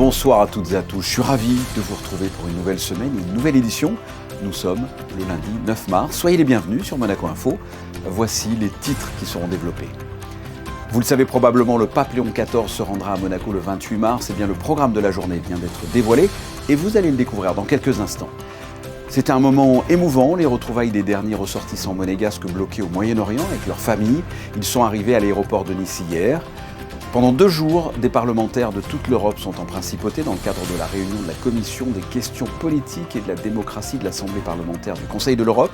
Bonsoir à toutes et à tous, je suis ravi de vous retrouver pour une nouvelle semaine et une nouvelle édition. Nous sommes le lundi 9 mars, soyez les bienvenus sur Monaco Info. Voici les titres qui seront développés. Vous le savez probablement, le pape Léon XIV se rendra à Monaco le 28 mars. Eh bien, le programme de la journée vient d'être dévoilé et vous allez le découvrir dans quelques instants. C'était un moment émouvant, les retrouvailles des derniers ressortissants monégasques bloqués au Moyen-Orient avec leurs familles. Ils sont arrivés à l'aéroport de Nice hier. Pendant 2 jours, des parlementaires de toute l'Europe sont en principauté dans le cadre de la réunion de la Commission des questions politiques et de la démocratie de l'Assemblée parlementaire du Conseil de l'Europe.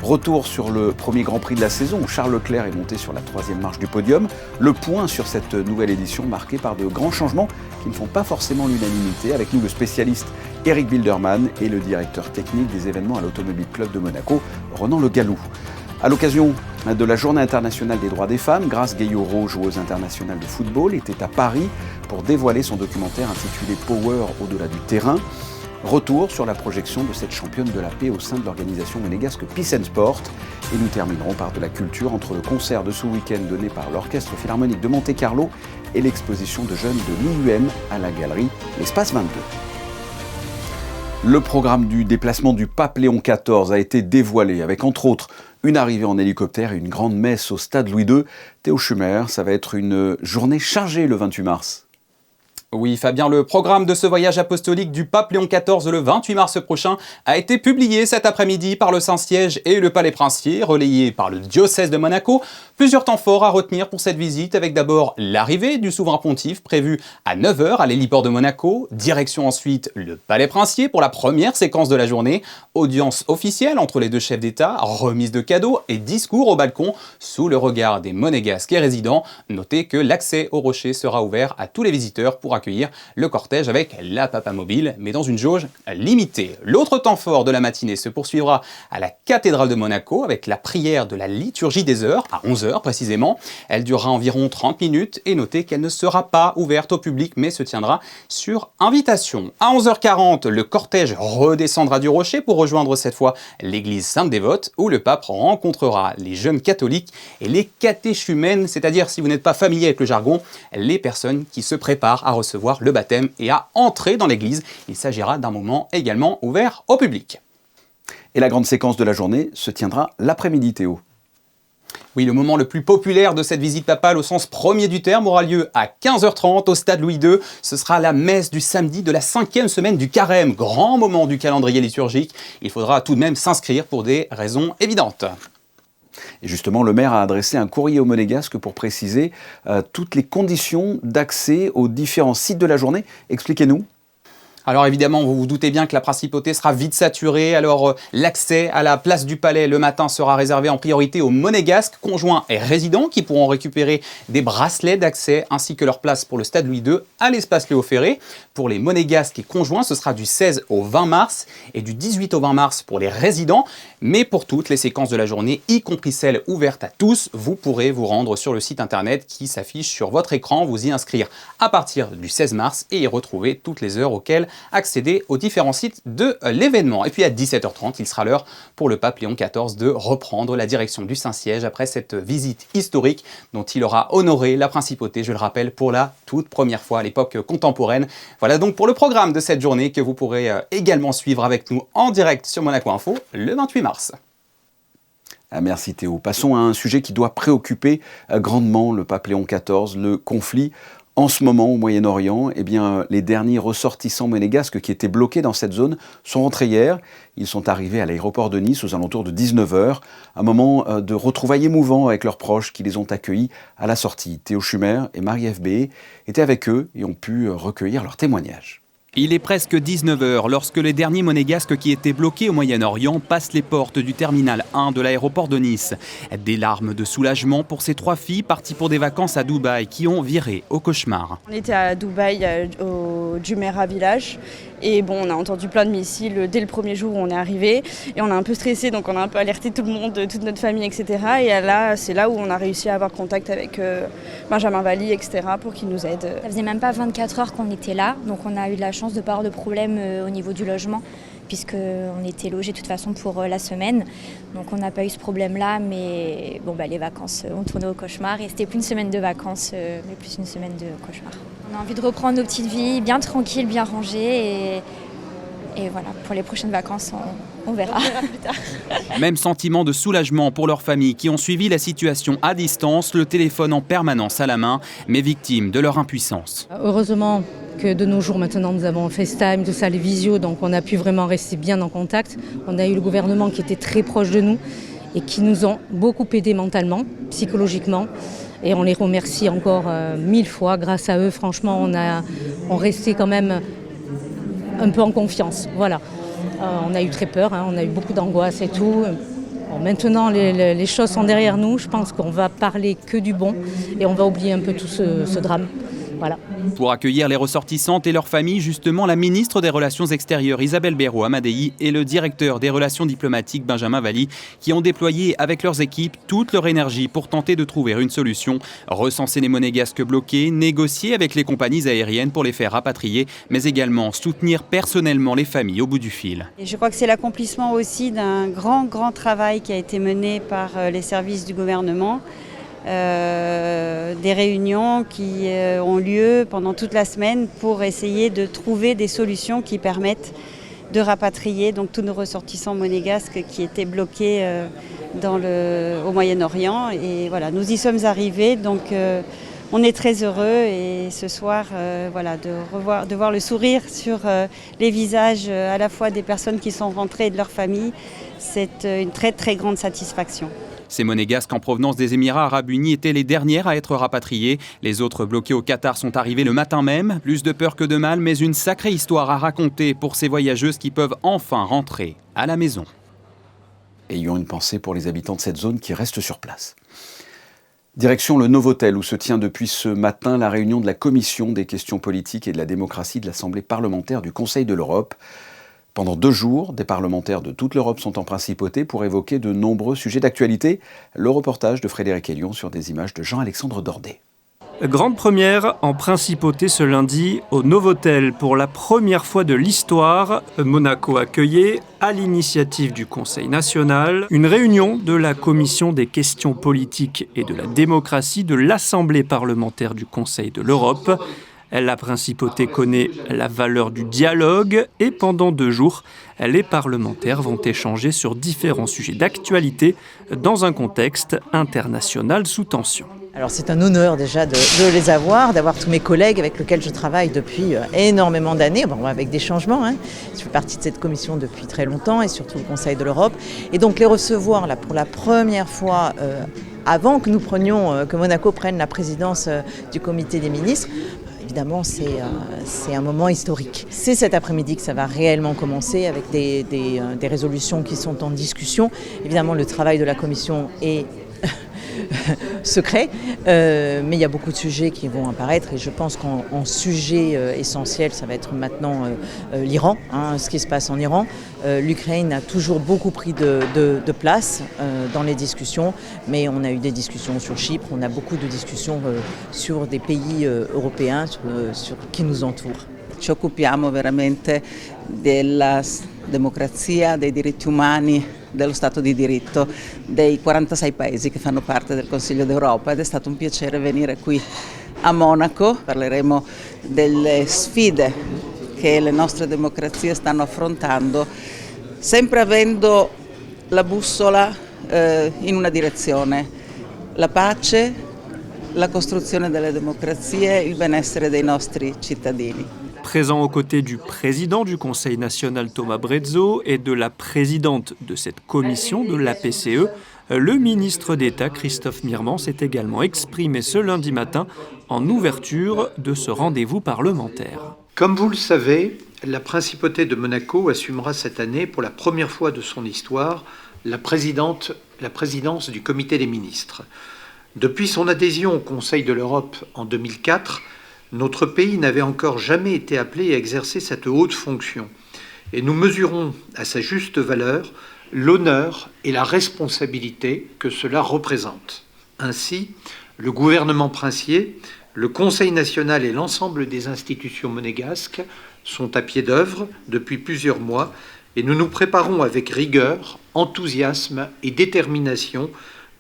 Retour sur le premier Grand Prix de la saison où Charles Leclerc est monté sur la 3e marche du podium. Le point sur cette nouvelle édition marquée par de grands changements qui ne font pas forcément l'unanimité. Avec nous le spécialiste Eric Bilderman et le directeur technique des événements à l'Automobile Club de Monaco, Ronan Le Gallou. À l'occasion de la Journée internationale des droits des femmes, Grace Gayoro, joueuse internationale de football, était à Paris pour dévoiler son documentaire intitulé Power au-delà du terrain. Retour sur la projection de cette championne de la paix au sein de l'organisation monégasque Peace and Sport. Et nous terminerons par de la culture entre le concert de ce week-end donné par l'Orchestre Philharmonique de Monte-Carlo et l'exposition de jeunes de l'IUM à la galerie L'Espace 22. Le programme du déplacement du pape Léon XIV a été dévoilé avec entre autres une arrivée en hélicoptère et une grande messe au stade Louis II. Théo Schumer, ça va être une journée chargée le 28 mars. Oui, Fabien, le programme de ce voyage apostolique du pape Léon XIV le 28 mars prochain a été publié cet après-midi par le Saint-Siège et le Palais Princier, relayé par le diocèse de Monaco. Plusieurs temps forts à retenir pour cette visite, avec d'abord l'arrivée du souverain pontife prévue à 9h à l'héliport de Monaco, direction ensuite le Palais Princier pour la première séquence de la journée, audience officielle entre les deux chefs d'État, remise de cadeaux et discours au balcon sous le regard des monégasques et résidents. Notez que l'accès au rocher sera ouvert à tous les visiteurs pour accueillir le cortège avec la Papamobile, mais dans une jauge limitée. L'autre temps fort de la matinée se poursuivra à la cathédrale de Monaco avec la prière de la liturgie des heures, à 11h précisément. Elle durera environ 30 minutes et notez qu'elle ne sera pas ouverte au public, mais se tiendra sur invitation. À 11h40, le cortège redescendra du rocher pour rejoindre cette fois l'église Sainte-Dévote, où le pape rencontrera les jeunes catholiques et les catéchumènes, c'est-à-dire, si vous n'êtes pas familier avec le jargon, les personnes qui se préparent à recevoir le baptême et à entrer dans l'église. Il s'agira d'un moment également ouvert au public. Et la grande séquence de la journée se tiendra l'après-midi, Théo. Oui, le moment le plus populaire de cette visite papale au sens premier du terme aura lieu à 15h30 au stade Louis II. Ce sera la messe du samedi de la 5e semaine du carême, grand moment du calendrier liturgique. Il faudra tout de même s'inscrire pour des raisons évidentes. Et justement, le maire a adressé un courrier aux Monégasques pour préciser toutes les conditions d'accès aux différents sites de la journée. Expliquez-nous. Alors évidemment, vous vous doutez bien que la principauté sera vite saturée, alors l'accès à la place du Palais le matin sera réservé en priorité aux monégasques, conjoints et résidents qui pourront récupérer des bracelets d'accès ainsi que leur place pour le stade Louis II à l'espace Léo Ferré. Pour les monégasques et conjoints, ce sera du 16 au 20 mars et du 18 au 20 mars pour les résidents. Mais pour toutes les séquences de la journée, y compris celles ouvertes à tous, vous pourrez vous rendre sur le site internet qui s'affiche sur votre écran, vous y inscrire à partir du 16 mars et y retrouver toutes les heures auxquelles accéder aux différents sites de l'événement. Et puis à 17h30, il sera l'heure pour le pape Léon XIV de reprendre la direction du Saint-Siège après cette visite historique dont il aura honoré la principauté, je le rappelle, pour la toute première fois à l'époque contemporaine. Voilà donc pour le programme de cette journée que vous pourrez également suivre avec nous en direct sur Monaco Info le 28 mars. Merci Théo. Passons à un sujet qui doit préoccuper grandement le pape Léon XIV, le conflit en ce moment au Moyen-Orient. Eh bien, les derniers ressortissants monégasques qui étaient bloqués dans cette zone sont rentrés hier. Ils sont arrivés à l'aéroport de Nice aux alentours de 19h. Un moment de retrouvailles émouvant avec leurs proches qui les ont accueillis à la sortie. Théo Schumer et Marie-Ève B étaient avec eux et ont pu recueillir leurs témoignages. Il est presque 19h lorsque les derniers monégasques qui étaient bloqués au Moyen-Orient passent les portes du terminal 1 de l'aéroport de Nice. Des larmes de soulagement pour ces 3 filles parties pour des vacances à Dubaï qui ont viré au cauchemar. On était à Dubaï, au Jumeirah Village, et bon, on a entendu plein de missiles dès le premier jour où on est arrivé, et on a un peu stressé, donc on a un peu alerté tout le monde, toute notre famille, etc. Et là, c'est là où on a réussi à avoir contact avec Benjamin Valli, etc., pour qu'il nous aide. Ça faisait même pas 24 heures qu'on était là, donc on a eu de la chance de pas avoir de problème au niveau du logement. puisqu'on était logés de toute façon pour la semaine. Donc on n'a pas eu ce problème-là, mais les vacances ont tourné au cauchemar et c'était plus une semaine de vacances, mais plus une semaine de cauchemar. On a envie de reprendre nos petites vies, bien tranquilles, bien rangées et voilà, pour les prochaines vacances, on verra plus tard. Même sentiment de soulagement pour leurs familles qui ont suivi la situation à distance, le téléphone en permanence à la main, mais victimes de leur impuissance. Heureusement que de nos jours maintenant nous avons FaceTime, tout ça, les visios, donc on a pu vraiment rester bien en contact. On a eu le gouvernement qui était très proche de nous et qui nous ont beaucoup aidés mentalement, psychologiquement. Et on les remercie encore 1000 fois. Grâce à eux, franchement, on restait quand même un peu en confiance. Voilà. On a eu très peur, on a eu beaucoup d'angoisse et tout. Bon, maintenant, les choses sont derrière nous. Je pense qu'on va parler que du bon et on va oublier un peu tout ce drame. Voilà. Pour accueillir les ressortissantes et leurs familles, justement, la ministre des Relations extérieures Isabelle Béraud-Amadei et le directeur des relations diplomatiques Benjamin Valli qui ont déployé avec leurs équipes toute leur énergie pour tenter de trouver une solution, recenser les monégasques bloqués, négocier avec les compagnies aériennes pour les faire rapatrier, mais également soutenir personnellement les familles au bout du fil. Et je crois que c'est l'accomplissement aussi d'un grand travail qui a été mené par les services du gouvernement. Des réunions qui ont lieu pendant toute la semaine pour essayer de trouver des solutions qui permettent de rapatrier donc, tous nos ressortissants monégasques qui étaient bloqués au Moyen-Orient. Et voilà, nous y sommes arrivés, donc on est très heureux et ce soir de voir le sourire sur les visages à la fois des personnes qui sont rentrées et de leurs familles, c'est une très grande satisfaction. Ces monégasques en provenance des Émirats arabes unis étaient les dernières à être rapatriées. Les autres bloqués au Qatar sont arrivés le matin même. Plus de peur que de mal, mais une sacrée histoire à raconter pour ces voyageuses qui peuvent enfin rentrer à la maison. Ayons une pensée pour les habitants de cette zone qui restent sur place. Direction le Novotel où se tient depuis ce matin la réunion de la Commission des questions politiques et de la démocratie de l'Assemblée parlementaire du Conseil de l'Europe. Pendant 2 jours, des parlementaires de toute l'Europe sont en principauté pour évoquer de nombreux sujets d'actualité. Le reportage de Frédéric Hélion sur des images de Jean-Alexandre Dordet. Grande première en principauté ce lundi au Novotel. Pour la première fois de l'histoire, Monaco accueillait, à l'initiative du Conseil national, une réunion de la Commission des questions politiques et de la démocratie de l'Assemblée parlementaire du Conseil de l'Europe. La principauté connaît la valeur du dialogue et pendant 2 jours, les parlementaires vont échanger sur différents sujets d'actualité dans un contexte international sous tension. Alors c'est un honneur déjà de les avoir, d'avoir tous mes collègues avec lesquels je travaille depuis énormément d'années, avec des changements. Je fais partie de cette commission depuis très longtemps et surtout le Conseil de l'Europe. Et donc les recevoir là, pour la première fois avant que que Monaco prenne la présidence du comité des ministres, évidemment, c'est un moment historique. C'est cet après-midi que ça va réellement commencer avec des résolutions qui sont en discussion. Évidemment, le travail de la Commission est secret, mais il y a beaucoup de sujets qui vont apparaître et je pense qu'en sujet essentiel, ça va être maintenant l'Iran, ce qui se passe en Iran. L'Ukraine a toujours beaucoup pris de place dans les discussions, mais on a eu des discussions sur Chypre, on a beaucoup de discussions sur des pays européens qui nous entourent. Ci occupiamo veramente della democrazia, dei diritti umani, dello Stato di diritto, dei 46 paesi che fanno parte del Consiglio d'Europa ed è stato un piacere venire qui a Monaco. Parleremo delle sfide che le nostre democrazie stanno affrontando, sempre avendo la bussola in una direzione, la pace, la costruzione delle democrazie, il benessere dei nostri cittadini. Présent aux côtés du président du Conseil national Thomas Brezzo et de la présidente de cette commission de l'APCE, le ministre d'État Christophe Mirman s'est également exprimé ce lundi matin en ouverture de ce rendez-vous parlementaire. Comme vous le savez, la principauté de Monaco assumera cette année pour la première fois de son histoire la présidence du comité des ministres. Depuis son adhésion au Conseil de l'Europe en 2004, notre pays n'avait encore jamais été appelé à exercer cette haute fonction. Et nous mesurons à sa juste valeur l'honneur et la responsabilité que cela représente. Ainsi, le gouvernement princier, le Conseil national et l'ensemble des institutions monégasques sont à pied d'œuvre depuis plusieurs mois Et nous nous préparons avec rigueur, enthousiasme et détermination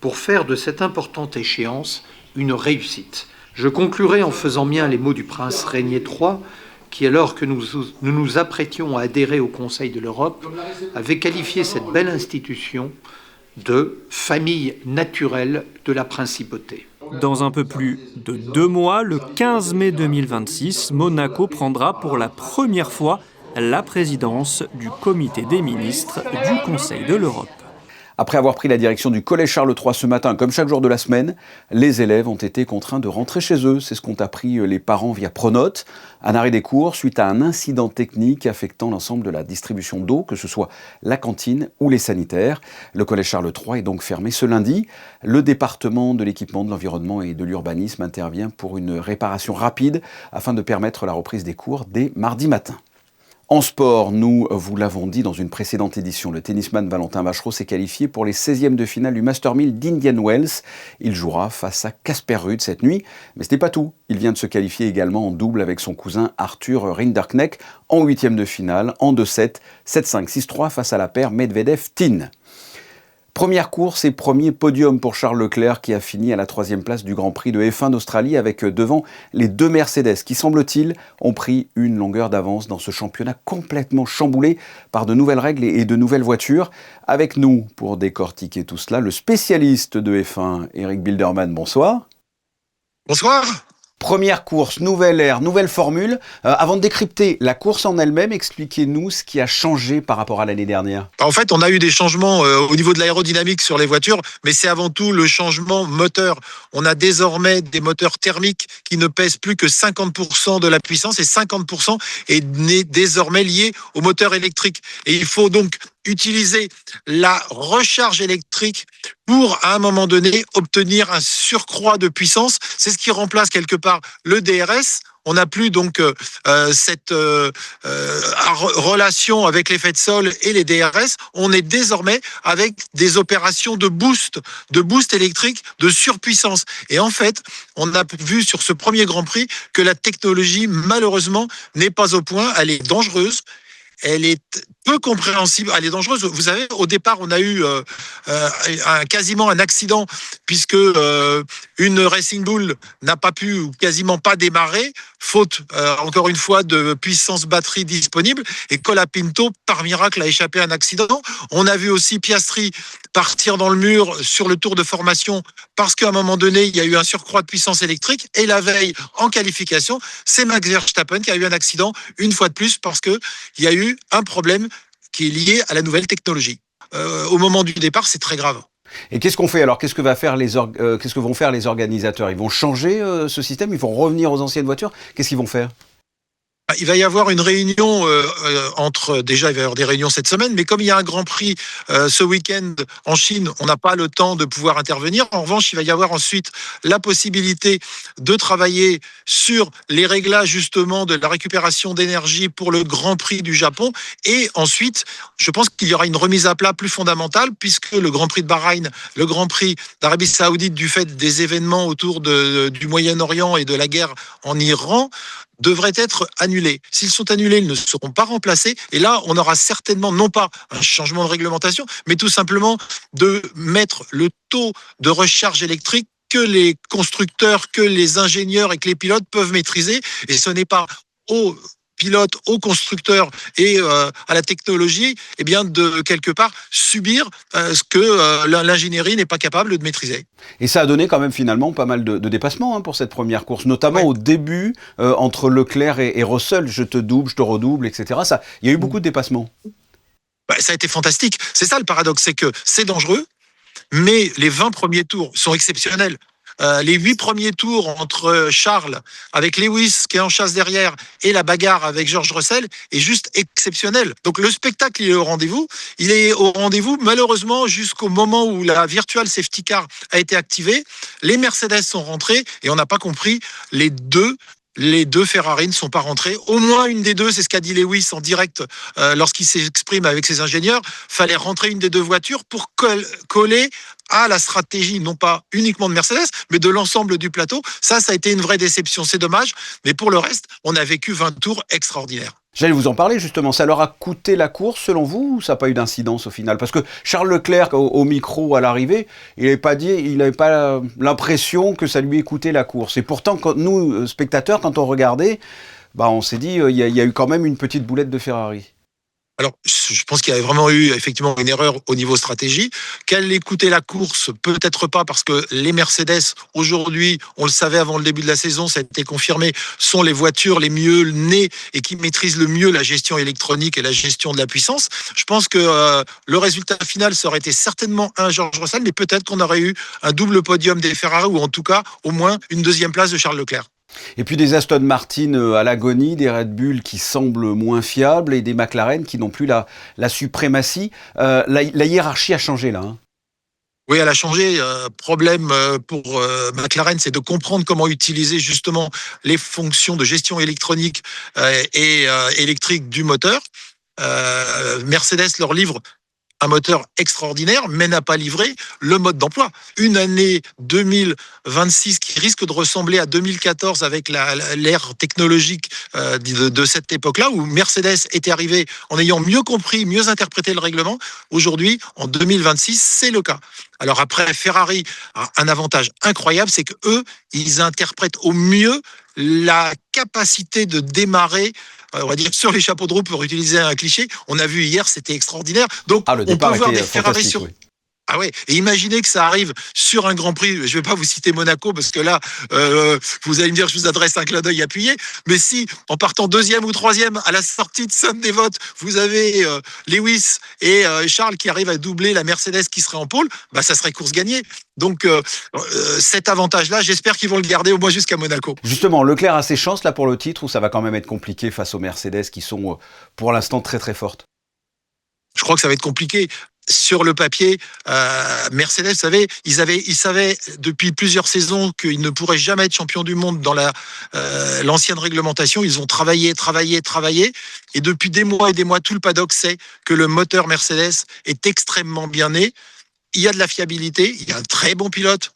pour faire de cette importante échéance une réussite. Je conclurai en faisant mien les mots du prince Régnier III, qui, alors que nous nous apprêtions à adhérer au Conseil de l'Europe, avait qualifié cette belle institution de famille naturelle de la principauté. Dans un peu plus de 2 mois, le 15 mai 2026, Monaco prendra pour la première fois la présidence du comité des ministres du Conseil de l'Europe. Après avoir pris la direction du collège Charles III ce matin, comme chaque jour de la semaine, les élèves ont été contraints de rentrer chez eux. C'est ce qu'ont appris les parents via Pronote. Un arrêt des cours suite à un incident technique affectant l'ensemble de la distribution d'eau, que ce soit la cantine ou les sanitaires. Le collège Charles III est donc fermé ce lundi. Le département de l'équipement, de l'environnement et de l'urbanisme intervient pour une réparation rapide afin de permettre la reprise des cours dès mardi matin. En sport, nous vous l'avons dit dans une précédente édition, le tennisman Valentin Vachereau s'est qualifié pour les 16e de finale du Master 1000 d'Indian Wells. Il jouera face à Casper Ruud cette nuit, mais ce n'est pas tout. Il vient de se qualifier également en double avec son cousin Arthur Rinderknecht en 8e de finale, en 2-7, 7-5, 6-3 face à la paire Medvedev-Tin. Première course et premier podium pour Charles Leclerc qui a fini à la 3e place du Grand Prix de F1 d'Australie avec devant les 2 Mercedes qui, semble-t-il, ont pris une longueur d'avance dans ce championnat complètement chamboulé par de nouvelles règles et de nouvelles voitures. Avec nous, pour décortiquer tout cela, le spécialiste de F1, Eric Bilderman, bonsoir. Bonsoir. Première course, nouvelle ère, nouvelle formule. Avant de décrypter la course en elle-même, expliquez-nous ce qui a changé par rapport à l'année dernière. En fait, on a eu des changements au niveau de l'aérodynamique sur les voitures, mais c'est avant tout le changement moteur. On a désormais des moteurs thermiques qui ne pèsent plus que 50% de la puissance et 50% est désormais lié au moteur électrique. Et il faut donc utiliser la recharge électrique pour, à un moment donné, obtenir un surcroît de puissance. C'est ce qui remplace quelque part le DRS. On n'a plus donc cette relation avec l'effet de sol et les DRS. On est désormais avec des opérations de boost électrique, de surpuissance. Et en fait, on a vu sur ce premier Grand Prix que la technologie, malheureusement, n'est pas au point. Elle est dangereuse. Elle est peu compréhensible, elle est dangereuse. Vous savez, au départ, on a eu quasiment un accident puisque une Racing Bull n'a pas pu ou quasiment pas démarrer, faute, encore une fois, de puissance batterie disponible. Et Colapinto, par miracle, a échappé à un accident. On a vu aussi Piastri partir dans le mur sur le tour de formation parce qu'à un moment donné, il y a eu un surcroît de puissance électrique. Et la veille, en qualification, c'est Max Verstappen qui a eu un accident une fois de plus parce qu'il y a eu un problème qui est lié à la nouvelle technologie. Au moment du départ, c'est très grave. Et qu'est-ce qu'on fait alors ? Qu'est-ce que vont faire les organisateurs ? Ils vont changer ce système ? Ils vont revenir aux anciennes voitures ? Qu'est-ce qu'ils vont faire ? Il va y avoir une réunion déjà il va y avoir des réunions cette semaine, mais comme il y a un Grand Prix ce week-end en Chine, on n'a pas le temps de pouvoir intervenir. En revanche, il va y avoir ensuite la possibilité de travailler sur les réglages justement de la récupération d'énergie pour le Grand Prix du Japon. Et ensuite, je pense qu'il y aura une remise à plat plus fondamentale puisque le Grand Prix de Bahreïn, le Grand Prix d'Arabie Saoudite, du fait des événements autour du Moyen-Orient et de la guerre en Iran, devraient être annulés. S'ils sont annulés, ils ne seront pas remplacés. Et là, on aura certainement, non pas un changement de réglementation, mais tout simplement de mettre le taux de recharge électrique que les constructeurs, que les ingénieurs et que les pilotes peuvent maîtriser. Et ce n'est pas aux pilotes, aux constructeurs et à la technologie, eh bien de quelque part subir ce que l'ingénierie n'est pas capable de maîtriser. Et ça a donné quand même finalement pas mal de dépassements pour cette première course, notamment au début entre Leclerc et Russell, je te double, je te redouble, etc. Il y a eu beaucoup de dépassements. Ça a été fantastique. C'est ça le paradoxe, c'est que c'est dangereux, mais les 20 premiers tours sont exceptionnels. Les 8 premiers tours entre Charles avec Lewis qui est en chasse derrière et la bagarre avec George Russell est juste exceptionnel. Donc le spectacle il est au rendez-vous. Il est au rendez-vous malheureusement jusqu'au moment où la virtual safety car a été activée. Les Mercedes sont rentrés et on n'a pas compris les deux Ferrari ne sont pas rentrés. Au moins une des deux, c'est ce qu'a dit Lewis en direct lorsqu'il s'exprime avec ses ingénieurs. Fallait rentrer une des deux voitures pour coller à la stratégie, non pas uniquement de Mercedes, mais de l'ensemble du plateau. Ça a été une vraie déception. C'est dommage. Mais pour le reste, on a vécu 20 tours extraordinaires. J'allais vous en parler justement, ça leur a coûté la course selon vous ou ça n'a pas eu d'incidence au final? Parce que Charles Leclerc au micro à l'arrivée, il n'avait pas l'impression que ça lui ait coûté la course. Et pourtant, nous, spectateurs, quand on regardait, on s'est dit il y a eu quand même une petite boulette de Ferrari. Alors, je pense qu'il y avait vraiment eu effectivement une erreur au niveau stratégie. Qu'elle ait coûté la course, peut-être pas, parce que les Mercedes, aujourd'hui, on le savait avant le début de la saison, ça a été confirmé, sont les voitures les mieux nées et qui maîtrisent le mieux la gestion électronique et la gestion de la puissance. Je pense que le résultat final, ça aurait été certainement un George Russell, mais peut-être qu'on aurait eu un double podium des Ferrari, ou en tout cas, au moins une deuxième place de Charles Leclerc. Et puis des Aston Martin à l'agonie, des Red Bull qui semblent moins fiables et des McLaren qui n'ont plus la suprématie. La hiérarchie a changé là. Oui, elle a changé. Problème pour McLaren, c'est de comprendre comment utiliser justement les fonctions de gestion électronique et électrique du moteur. Mercedes leur livre un moteur extraordinaire, mais n'a pas livré le mode d'emploi. Une année 2026 qui risque de ressembler à 2014 avec l'ère technologique de cette époque-là, où Mercedes était arrivé en ayant mieux compris, mieux interprété le règlement. Aujourd'hui, en 2026, c'est le cas. Alors après, Ferrari a un avantage incroyable, c'est que eux, ils interprètent au mieux la capacité de démarrer, on va dire, sur les chapeaux de roue, pour utiliser un cliché. On a vu hier, c'était extraordinaire. Donc, le départ on peut voir des Ferrari sur... Oui. Ah ouais, et imaginez que ça arrive sur un Grand Prix, je ne vais pas vous citer Monaco, parce que là, vous allez me dire, je vous adresse un clin d'œil appuyé, mais si, en partant deuxième ou troisième, à la sortie de somme des votes, vous avez Lewis et Charles qui arrivent à doubler la Mercedes qui serait en pôle, ça serait course gagnée. Donc, cet avantage-là, j'espère qu'ils vont le garder au moins jusqu'à Monaco. Justement, Leclerc a ses chances là pour le titre, ou ça va quand même être compliqué face aux Mercedes qui sont pour l'instant très très fortes? Je crois que ça va être compliqué. Sur le papier, Mercedes, vous savez, ils savaient depuis plusieurs saisons qu'ils ne pourraient jamais être champions du monde dans l'ancienne réglementation. Ils ont travaillé, et depuis des mois et des mois, tout le paddock sait que le moteur Mercedes est extrêmement bien né. Il y a de la fiabilité, il y a un très bon pilote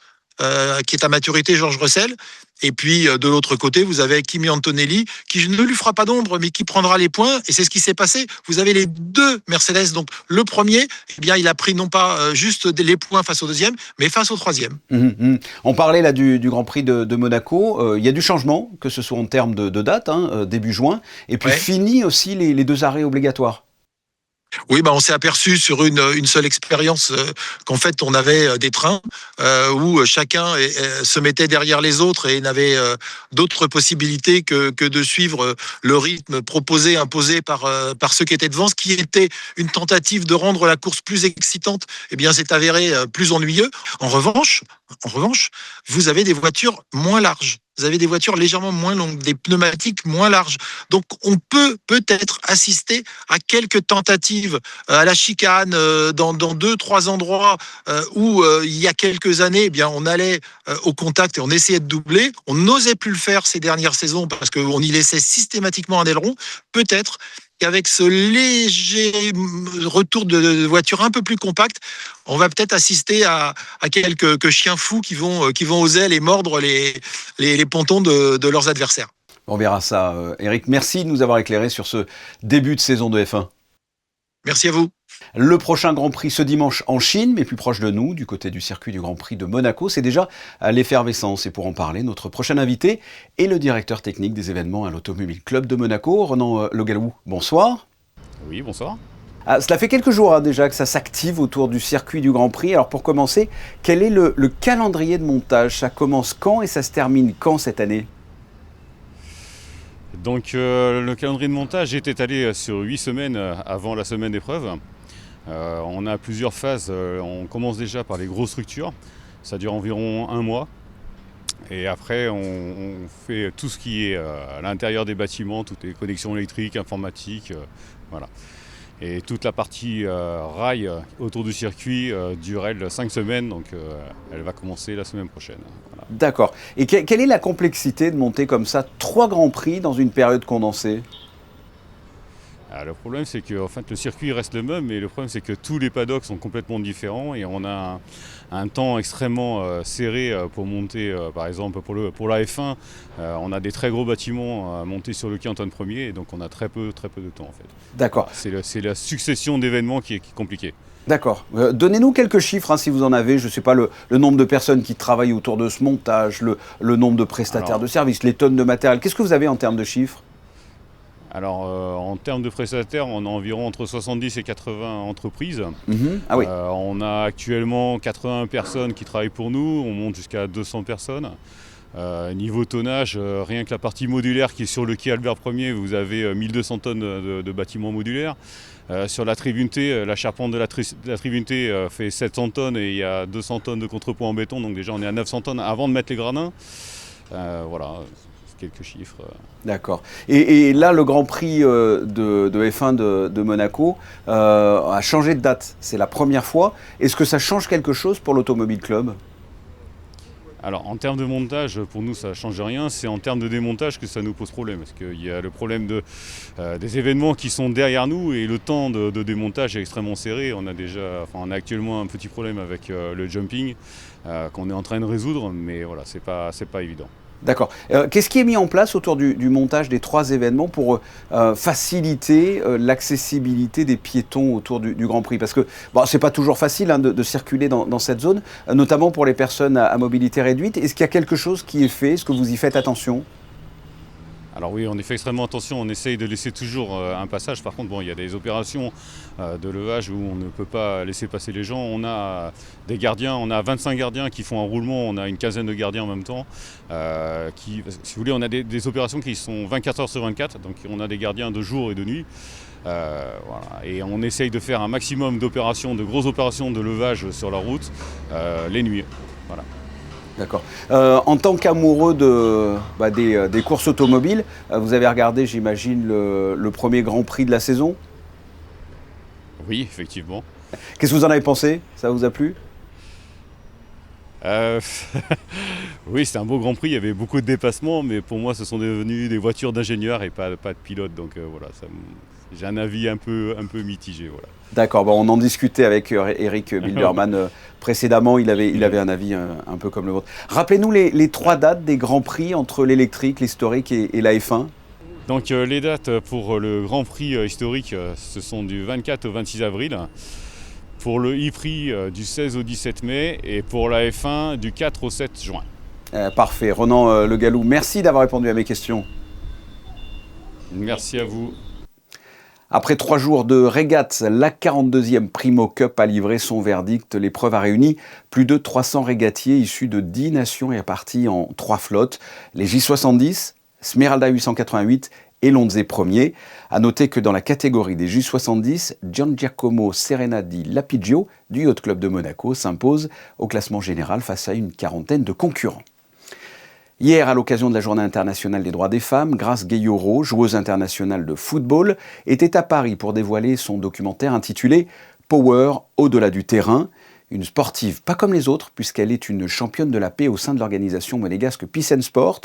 qui est à maturité, George Russell. Et puis, de l'autre côté, vous avez Kimi Antonelli, qui ne lui fera pas d'ombre, mais qui prendra les points. Et c'est ce qui s'est passé. Vous avez les deux Mercedes. Donc, le premier, il a pris non pas juste les points face au deuxième, mais face au troisième. On parlait là du Grand Prix de Monaco. Il y a du changement, que ce soit en termes de date, début juin. Et puis, fini aussi les 2 arrêts obligatoires. Oui, on s'est aperçu sur une seule expérience qu'en fait on avait des trains où chacun se mettait derrière les autres et n'avait d'autres possibilités que de suivre le rythme imposé par ceux qui étaient devant, ce qui était une tentative de rendre la course plus excitante. C'est avéré plus ennuyeux. En revanche, vous avez des voitures moins larges. Vous avez des voitures légèrement moins longues, des pneumatiques moins larges. Donc, on peut-être assister à quelques tentatives à la chicane dans 2-3 endroits où, il y a quelques années, on allait au contact et on essayait de doubler. On n'osait plus le faire ces dernières saisons parce qu'on y laissait systématiquement un aileron. Peut-être qu'avec ce léger retour de voiture un peu plus compacte, on va peut-être assister à quelques chiens fous qui vont oser aller mordre les pontons de leurs adversaires. On verra ça. Eric, merci de nous avoir éclairé sur ce début de saison de F1. Merci à vous. Le prochain Grand Prix ce dimanche en Chine, mais plus proche de nous, du côté du circuit du Grand Prix de Monaco. C'est déjà à l'effervescence. Et pour en parler, notre prochain invité est le directeur technique des événements à l'Automobile Club de Monaco, Ronan Le Gallou. Bonsoir. Oui, bonsoir. Cela fait quelques jours déjà que ça s'active autour du circuit du Grand Prix. Alors pour commencer, quel est le calendrier de montage? Ça commence quand et ça se termine quand cette année? Donc le calendrier de montage est étalé sur 8 semaines avant la semaine d'épreuve. On a plusieurs phases. On commence déjà par les grosses structures. Ça dure environ 1 mois. Et après, on fait tout ce qui est à l'intérieur des bâtiments, toutes les connexions électriques, informatiques, voilà. Et toute la partie rail autour du circuit dure, elle, 5 semaines, donc elle va commencer la semaine prochaine. Voilà. D'accord. Et quelle est la complexité de monter comme ça 3 Grands Prix dans une période condensée? Le problème, c'est que en fait, le circuit reste le même, mais le problème, c'est que tous les paddocks sont complètement différents et on a un temps extrêmement serré pour monter, par exemple, pour la F1, on a des très gros bâtiments à monter sur le quai Antoine Ier, et donc on a très peu de temps, en fait. D'accord. C'est la succession d'événements qui est compliquée. D'accord. Donnez-nous quelques chiffres, si vous en avez. Je ne sais pas, le nombre de personnes qui travaillent autour de ce montage, le nombre de prestataires de services, les tonnes de matériel. Qu'est-ce que vous avez en termes de chiffres ? Alors, en termes de prestataires, on a environ entre 70 et 80 entreprises. Ah oui. On a actuellement 80 personnes qui travaillent pour nous. On monte jusqu'à 200 personnes. Niveau tonnage, rien que la partie modulaire qui est sur le quai Albert Ier, vous avez 1200 tonnes de bâtiments modulaires. Sur la tribune T, la charpente de la tribune T fait 700 tonnes et il y a 200 tonnes de contrepoids en béton. Donc déjà, on est à 900 tonnes avant de mettre les gradins. Voilà. Quelques chiffres. D'accord. Et là, le Grand Prix de F1 de Monaco a changé de date. C'est la première fois. Est-ce que ça change quelque chose pour l'Automobile Club ? Alors, en termes de montage, pour nous, ça ne change rien. C'est en termes de démontage que ça nous pose problème. Parce qu'il y a le problème des événements qui sont derrière nous et le temps de démontage est extrêmement serré. On a actuellement un petit problème avec le jumping qu'on est en train de résoudre, mais voilà, c'est pas évident. D'accord. Qu'est-ce qui est mis en place autour du montage des 3 événements pour faciliter l'accessibilité des piétons autour du Grand Prix ? Parce que c'est pas toujours facile de circuler dans cette zone, notamment pour les personnes à mobilité réduite. Est-ce qu'il y a quelque chose qui est fait ? Est-ce que vous y faites attention ? Alors oui, on y fait extrêmement attention, on essaye de laisser toujours un passage. Par contre, il y a des opérations de levage où on ne peut pas laisser passer les gens. On a des gardiens, on a 25 gardiens qui font un roulement, on a une quinzaine de gardiens en même temps. Si vous voulez, on a des opérations qui sont 24 heures sur 24, donc on a des gardiens de jour et de nuit. Voilà. Et on essaye de faire un maximum d'opérations, de grosses opérations de levage sur la route les nuits. Voilà. D'accord. En tant qu'amoureux des courses automobiles, vous avez regardé, j'imagine, le premier Grand Prix de la saison ? Oui, effectivement. Qu'est-ce que vous en avez pensé ? Ça vous a plu ? Oui, c'était un beau Grand Prix, il y avait beaucoup de dépassements, mais pour moi, ce sont devenus des voitures d'ingénieurs et pas de pilotes. Donc voilà, j'ai un avis un peu mitigé. Voilà. D'accord, on en discutait avec Eric Bilderman précédemment, il avait un avis un peu comme le vôtre. Rappelez-nous les 3 dates des Grands Prix entre l'électrique, l'historique et la F1. Donc les dates pour le Grand Prix historique, ce sont du 24 au 26 avril. Pour le e-prix, du 16 au 17 mai. Et pour la F1, du 4 au 7 juin. Parfait. Ronan Le Gallou, merci d'avoir répondu à mes questions. Merci à vous. Après 3 jours de régate, la 42e Primo Cup a livré son verdict. L'épreuve a réuni plus de 300 régatiers issus de 10 nations et répartis en 3 flottes. Les J70, Smeralda 888 et Lonze Premier. A noter que dans la catégorie des J70, Giangiacomo Serena di Lapigio du Yacht Club de Monaco s'impose au classement général face à une quarantaine de concurrents. Hier, à l'occasion de la Journée internationale des droits des femmes, Grace Gayoro, joueuse internationale de football, était à Paris pour dévoiler son documentaire intitulé « Power au-delà du terrain ». Une sportive pas comme les autres, puisqu'elle est une championne de la paix au sein de l'organisation monégasque Peace and Sport.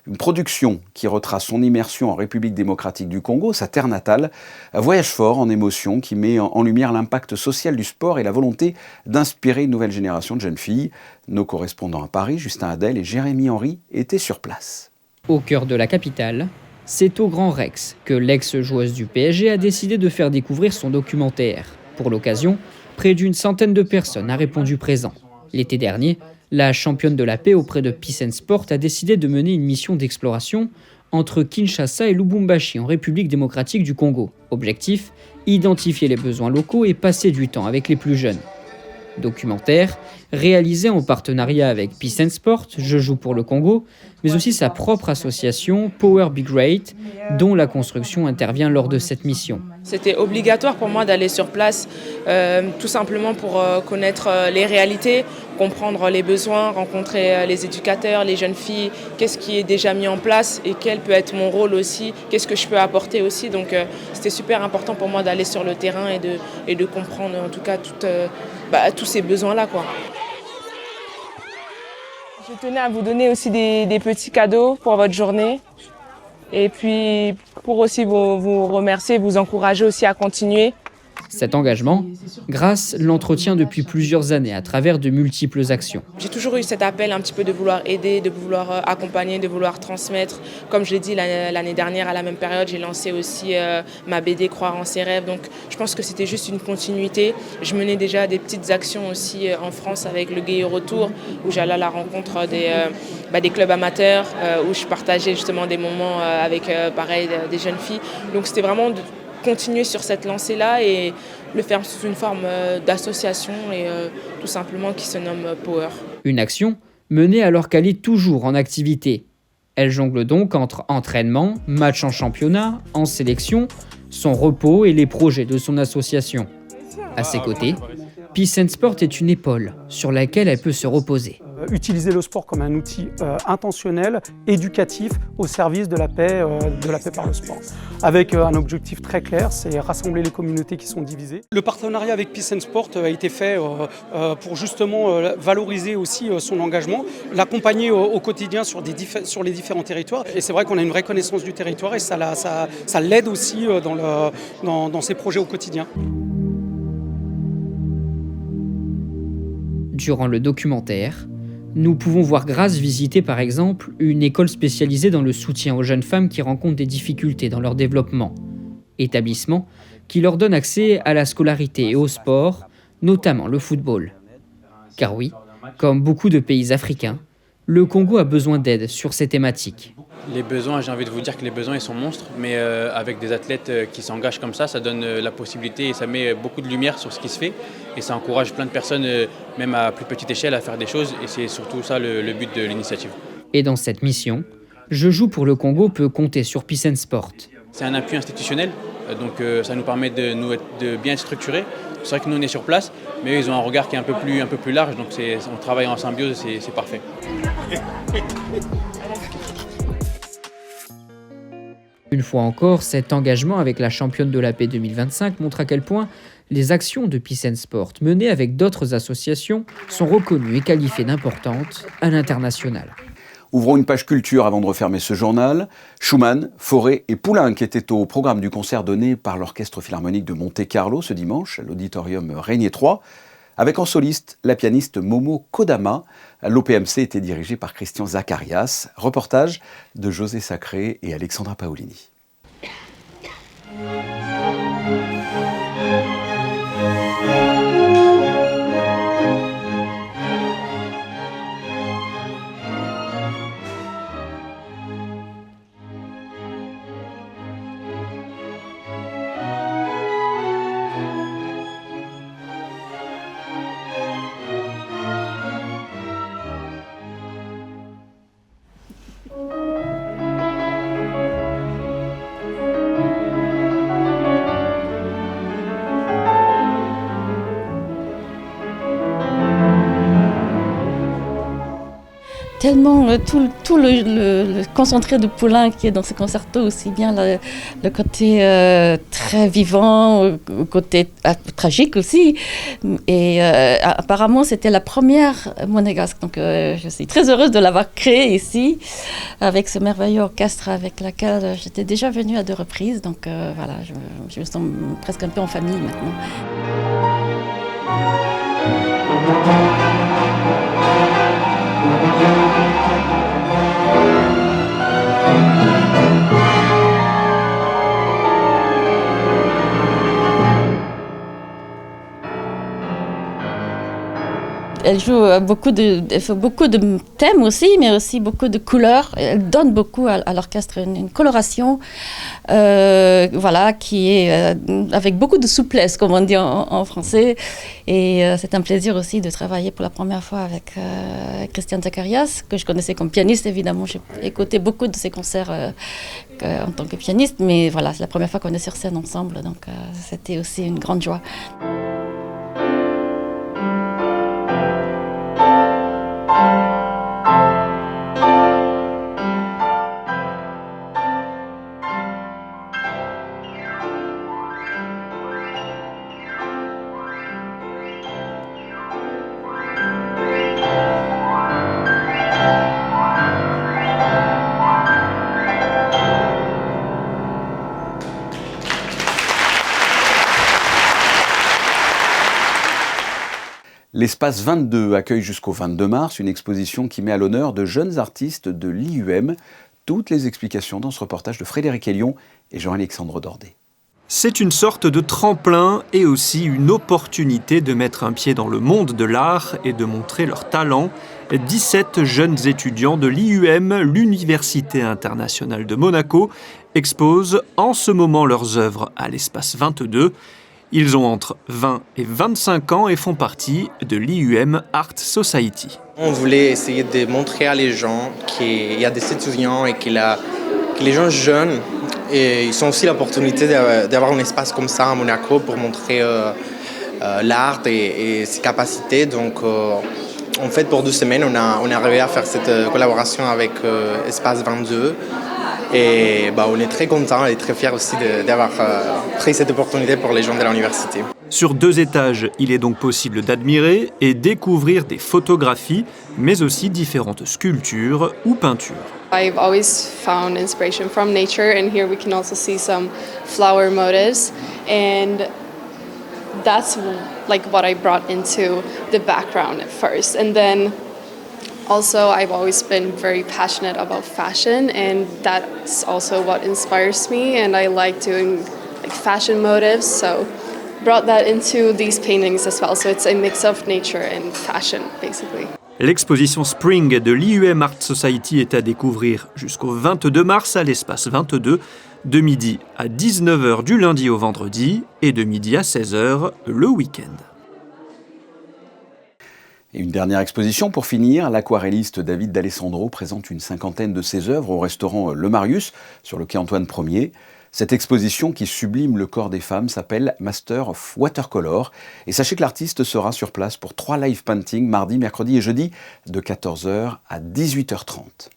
Une production qui retrace son immersion en République démocratique du Congo, sa terre natale. Un voyage fort en émotion qui met en lumière l'impact social du sport et la volonté d'inspirer une nouvelle génération de jeunes filles. Nos correspondants à Paris, Justin Hadel et Jérémy Henry, étaient sur place. Au cœur de la capitale, c'est au Grand Rex que l'ex-joueuse du PSG a décidé de faire découvrir son documentaire. Pour l'occasion, près d'une centaine de personnes a répondu présent. L'été dernier, la championne de la paix auprès de Peace and Sport a décidé de mener une mission d'exploration entre Kinshasa et Lubumbashi en République démocratique du Congo. Objectif, identifier les besoins locaux et passer du temps avec les plus jeunes. Documentaire réalisé en partenariat avec Peace and Sport, Je joue pour le Congo, mais aussi sa propre association Power Be Great, dont la construction intervient lors de cette mission. C'était obligatoire pour moi d'aller sur place, tout simplement pour connaître les réalités, comprendre les besoins, rencontrer les éducateurs, les jeunes filles, qu'est-ce qui est déjà mis en place et quel peut être mon rôle aussi, qu'est-ce que je peux apporter aussi. Donc c'était super important pour moi d'aller sur le terrain et de comprendre en tout cas tous ces besoins-là, quoi. Je tenais à vous donner aussi des petits cadeaux pour votre journée. Et puis pour aussi vous remercier, vous encourager aussi à continuer. Cet engagement, Grace l'entretient depuis plusieurs années à travers de multiples actions. J'ai toujours eu cet appel un petit peu de vouloir aider, de vouloir accompagner, de vouloir transmettre. Comme je l'ai dit l'année dernière, à la même période, j'ai lancé aussi ma BD Croire en ses rêves. Donc je pense que c'était juste une continuité. Je menais déjà des petites actions aussi en France avec le Gay Retour, où j'allais à la rencontre des clubs amateurs, où je partageais justement des moments avec des jeunes filles. Donc c'était vraiment de continuer sur cette lancée-là et le faire sous une forme d'association et tout simplement qui se nomme Power. Une action menée alors qu'elle est toujours en activité. Elle jongle donc entre entraînement, match en championnat, en sélection, son repos et les projets de son association. À ses côtés, Peace and Sport est une épaule sur laquelle elle peut se reposer. Utiliser le sport comme un outil intentionnel, éducatif, au service de la paix par le sport. Avec un objectif très clair, c'est rassembler les communautés qui sont divisées. Le partenariat avec Peace and Sport a été fait pour justement valoriser aussi son engagement, l'accompagner au quotidien sur les différents territoires. Et c'est vrai qu'on a une vraie connaissance du territoire et ça l'aide aussi dans ses projets au quotidien. Durant le documentaire, nous pouvons voir Grace visiter par exemple une école spécialisée dans le soutien aux jeunes femmes qui rencontrent des difficultés dans leur développement. Établissement qui leur donne accès à la scolarité et au sport, notamment le football. Car oui, comme beaucoup de pays africains, le Congo a besoin d'aide sur ces thématiques. Les besoins, j'ai envie de vous dire que les besoins ils sont monstres, mais avec des athlètes qui s'engagent comme ça donne la possibilité et ça met beaucoup de lumière sur ce qui se fait et ça encourage plein de personnes, même à plus petite échelle, à faire des choses et c'est surtout ça le but de l'initiative. Et dans cette mission, Je joue pour le Congo peut compter sur Peace and Sport. C'est un appui institutionnel, donc ça nous permet de bien être structurés. C'est vrai que nous on est sur place, mais eux, ils ont un regard qui est un peu plus large, donc on travaille en symbiose, c'est parfait. Une fois encore, cet engagement avec la championne de la paix 2025 montre à quel point les actions de Peace and Sport menées avec d'autres associations sont reconnues et qualifiées d'importantes à l'international. Ouvrons une page culture avant de refermer ce journal. Schumann, Fauré et Poulenc étaient au programme du concert donné par l'Orchestre Philharmonique de Monte-Carlo ce dimanche à l'auditorium Régnier 3, avec en soliste la pianiste Momo Kodama. L'OPMC était dirigé par Christian Zacharias. Reportage de José Sacré et Alexandra Paolini. Tellement tout le concentré de Poulenc qui est dans ce concerto, aussi bien le côté très vivant, le côté tragique aussi. Et apparemment, c'était la première monégasque. Donc, je suis très heureuse de l'avoir créée ici, avec ce merveilleux orchestre avec lequel j'étais déjà venue à 2 reprises. Donc, voilà, je me sens presque un peu en famille maintenant. Elle joue beaucoup de thèmes aussi, mais aussi beaucoup de couleurs. Elle donne beaucoup à l'orchestre une coloration, voilà, qui est avec beaucoup de souplesse, comme on dit en français. Et c'est un plaisir aussi de travailler pour la première fois avec Christian Zacharias, que je connaissais comme pianiste, évidemment. J'ai écouté beaucoup de ses concerts en tant que pianiste, mais voilà, c'est la première fois qu'on est sur scène ensemble, donc c'était aussi une grande joie. L'espace 22 accueille jusqu'au 22 mars une exposition qui met à l'honneur de jeunes artistes de l'IUM. Toutes les explications dans ce reportage de Frédéric Hélion et Jean-Alexandre Dordet. C'est une sorte de tremplin et aussi une opportunité de mettre un pied dans le monde de l'art et de montrer leur talent. 17 jeunes étudiants de l'IUM, l'Université internationale de Monaco, exposent en ce moment leurs œuvres à l'espace 22. Ils ont entre 20 et 25 ans et font partie de l'IUM Art Society. On voulait essayer de montrer à les gens qu'il y a des étudiants et que les gens jeunes, et ils ont aussi l'opportunité d'avoir un espace comme ça à Monaco pour montrer l'art et ses capacités. Donc, en fait, pour 2 semaines, on est arrivé à faire cette collaboration avec Espace 22. Et on est très contents et très fiers aussi d'avoir pris cette opportunité pour les gens de l'université. Sur 2 étages, il est donc possible d'admirer et découvrir des photographies, mais aussi différentes sculptures ou peintures. I've always found inspiration from nature, and here we can also see some flower motifs, and that's like what I brought into the background at first. And then also I've always been very passionate about fashion, and that's also what inspires me, and I like doing like fashion motifs, so brought that into these paintings as well. So it's a mix of nature and fashion basically. L'exposition Spring de l'IUM Art Society est à découvrir jusqu'au 22 mars à l'espace 22, de midi à 19h du lundi au vendredi et de midi à 16h le week-end. Et une dernière exposition pour finir, l'aquarelliste David D'Alessandro présente une 50aine de ses œuvres au restaurant Le Marius sur le quai Antoine Ier. Cette exposition qui sublime le corps des femmes s'appelle Master of Watercolor. Et sachez que l'artiste sera sur place pour 3 live paintings mardi, mercredi et jeudi de 14h à 18h30.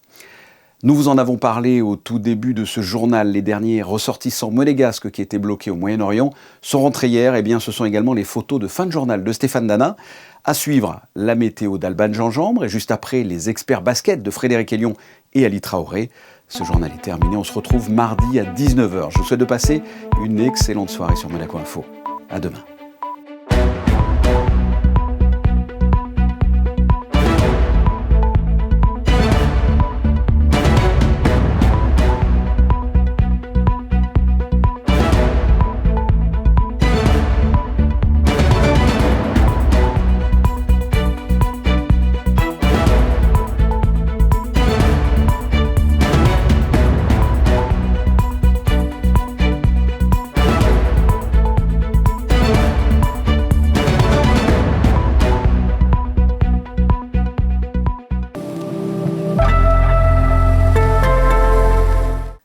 Nous vous en avons parlé au tout début de ce journal. Les derniers ressortissants monégasques qui étaient bloqués au Moyen-Orient sont rentrés hier. Eh bien, ce sont également les photos de fin de journal de Stéphane Dana. À suivre, la météo d'Alban Gingembre et juste après, les experts basket de Frédéric Hélion et Ali Traoré. Ce journal est terminé, on se retrouve mardi à 19h. Je vous souhaite de passer une excellente soirée sur Monaco Info. À demain.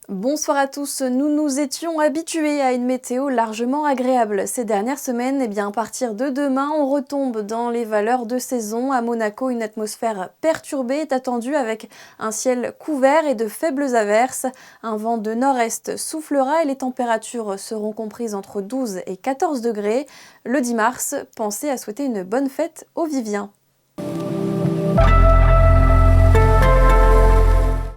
Bonsoir à tous, nous nous étions habitués à une météo largement agréable. Ces dernières semaines, à partir de demain, on retombe dans les valeurs de saison. À Monaco, une atmosphère perturbée est attendue avec un ciel couvert et de faibles averses. Un vent de nord-est soufflera et les températures seront comprises entre 12 et 14 degrés. Le 10 mars, pensez à souhaiter une bonne fête aux Viviens.